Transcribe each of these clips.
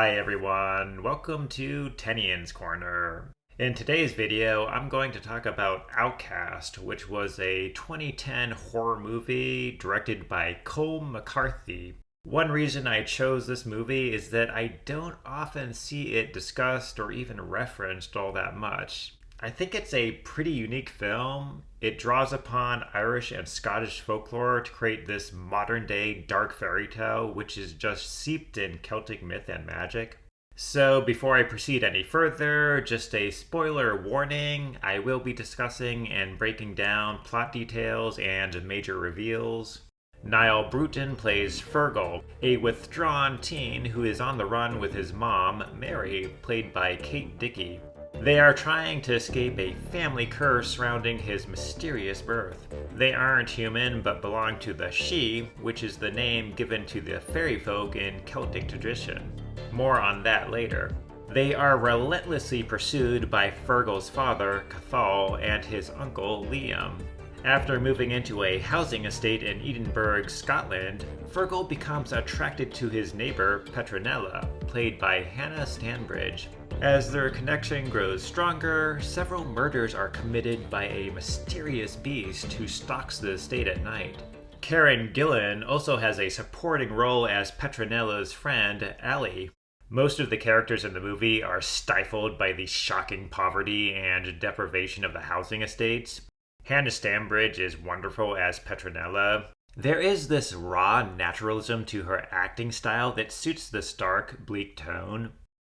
Hi everyone, welcome to Tenian's Corner. In today's video, I'm going to talk about Outcast, which was a 2010 horror movie directed by Colm McCarthy. One reason I chose this movie is that I don't often see it discussed or even referenced all that much. I think it's a pretty unique film. It draws upon Irish and Scottish folklore to create this modern day dark fairy tale, which is just seeped in Celtic myth and magic. So, before I proceed any further, just a spoiler warning. I will be discussing and breaking down plot details and major reveals. Niall Bruton plays Fergal, a withdrawn teen who is on the run with his mom, Mary, played by Kate Dickie. They are trying to escape a family curse surrounding his mysterious birth. They aren't human, but belong to the Sidhe, which is the name given to the fairy folk in Celtic tradition. More on that later. They are relentlessly pursued by Fergal's father, Cathal, and his uncle, Liam. After moving into a housing estate in Edinburgh, Scotland, Fergal becomes attracted to his neighbor, Petronella, played by Hanna Stanbridge. As their connection grows stronger, several murders are committed by a mysterious beast who stalks the estate at night. Karen Gillan also has a supporting role as Petronella's friend, Ali. Most of the characters in the movie are stifled by the shocking poverty and deprivation of the housing estates. Hanna Stanbridge is wonderful as Petronella. There is this raw naturalism to her acting style that suits the stark, bleak tone.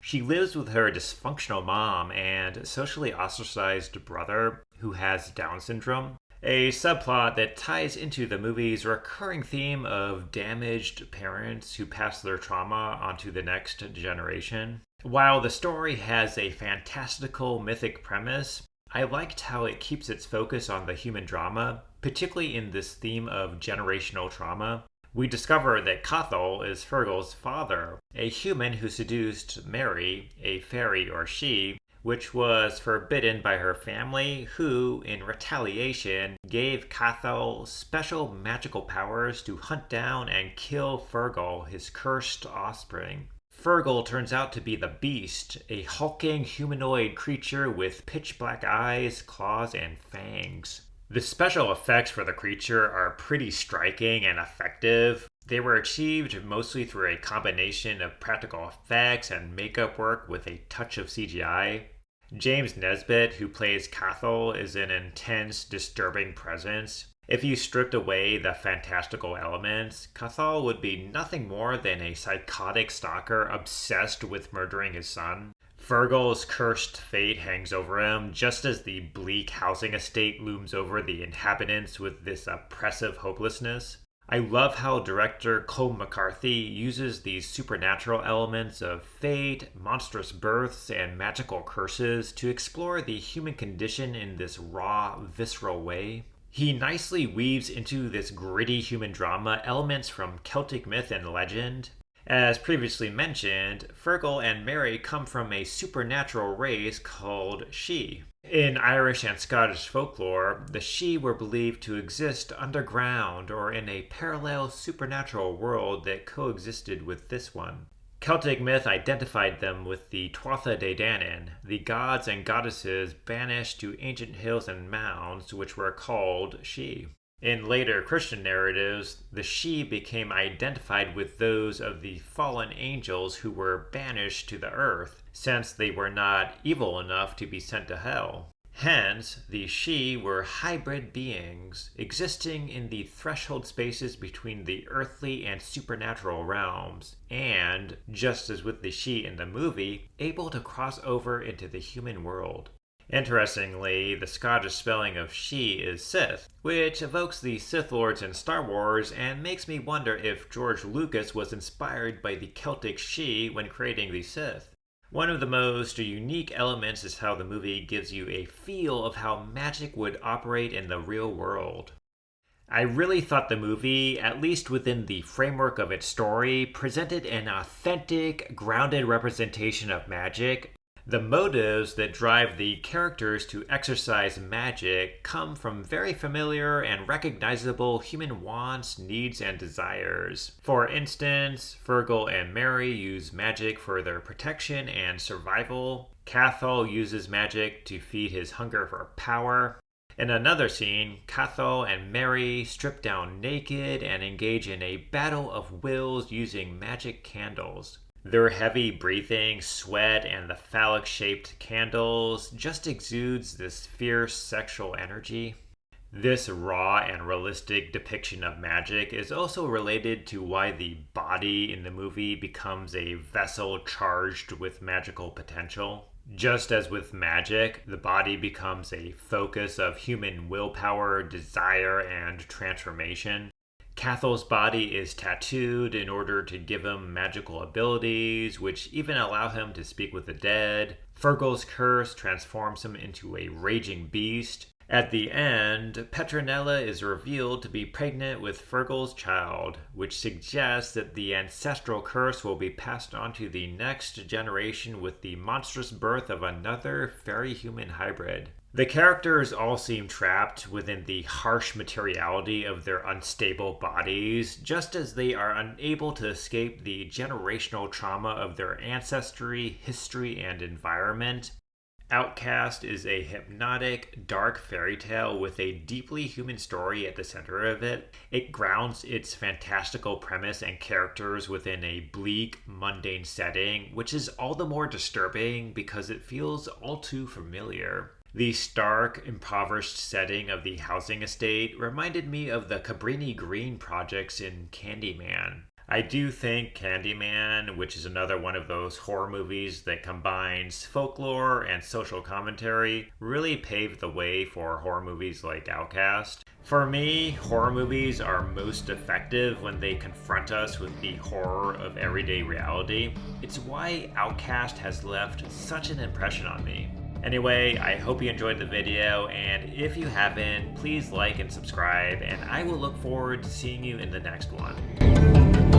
She lives with her dysfunctional mom and socially ostracized brother who has Down syndrome, a subplot that ties into the movie's recurring theme of damaged parents who pass their trauma onto the next generation. While the story has a fantastical mythic premise, I liked how it keeps its focus on the human drama, particularly in this theme of generational trauma. We discover that Cathal is Fergal's father, a human who seduced Mary, a fairy or Sidhe, which was forbidden by her family, who, in retaliation, gave Cathal special magical powers to hunt down and kill Fergal, his cursed offspring. Fergal turns out to be the Beast, a hulking humanoid creature with pitch-black eyes, claws, and fangs. The special effects for the creature are pretty striking and effective. They were achieved mostly through a combination of practical effects and makeup work with a touch of CGI. James Nesbitt, who plays Cathal, is an intense, disturbing presence. If you stripped away the fantastical elements, Cathal would be nothing more than a psychotic stalker obsessed with murdering his son. Fergal's cursed fate hangs over him, just as the bleak housing estate looms over the inhabitants with this oppressive hopelessness. I love how director Colm McCarthy uses these supernatural elements of fate, monstrous births, and magical curses to explore the human condition in this raw, visceral way. He nicely weaves into this gritty human drama elements from Celtic myth and legend. As previously mentioned, Fergal and Mary come from a supernatural race called Sidhe. In Irish and Scottish folklore, the Sidhe were believed to exist underground or in a parallel supernatural world that coexisted with this one. Celtic myth identified them with the Tuatha De Danann, the gods and goddesses banished to ancient hills and mounds which were called Sidhe. In later Christian narratives, the Sidhe became identified with those of the fallen angels who were banished to the earth, since they were not evil enough to be sent to hell. Hence, the Sidhe were hybrid beings, existing in the threshold spaces between the earthly and supernatural realms, and, just as with the Sidhe in the movie, able to cross over into the human world. Interestingly, the Scottish spelling of Sidhe is Sith, which evokes the Sith Lords in Star Wars and makes me wonder if George Lucas was inspired by the Celtic Sidhe when creating the Sith. One of the most unique elements is how the movie gives you a feel of how magic would operate in the real world. I really thought the movie, at least within the framework of its story, presented an authentic, grounded representation of magic. The motives that drive the characters to exercise magic come from very familiar and recognizable human wants, needs, and desires. For instance, Fergal and Mary use magic for their protection and survival. Cathal uses magic to feed his hunger for power. In another scene, Cathal and Mary strip down naked and engage in a battle of wills using magic candles. Their heavy breathing, sweat, and the phallic-shaped candles just exudes this fierce sexual energy. This raw and realistic depiction of magic is also related to why the body in the movie becomes a vessel charged with magical potential. Just as with magic, the body becomes a focus of human willpower, desire, and transformation. Cathal's body is tattooed in order to give him magical abilities, which even allow him to speak with the dead. Fergal's curse transforms him into a raging beast. At the end, Petronella is revealed to be pregnant with Fergal's child, which suggests that the ancestral curse will be passed on to the next generation with the monstrous birth of another fairy-human hybrid. The characters all seem trapped within the harsh materiality of their unstable bodies, just as they are unable to escape the generational trauma of their ancestry, history, and environment. Outcast is a hypnotic, dark fairy tale with a deeply human story at the center of it. It grounds its fantastical premise and characters within a bleak, mundane setting, which is all the more disturbing because it feels all too familiar. The stark, impoverished setting of the housing estate reminded me of the Cabrini Green projects in Candyman. I do think Candyman, which is another one of those horror movies that combines folklore and social commentary, really paved the way for horror movies like Outcast. For me, horror movies are most effective when they confront us with the horror of everyday reality. It's why Outcast has left such an impression on me. Anyway, I hope you enjoyed the video, and if you haven't, please like and subscribe, and I will look forward to seeing you in the next one.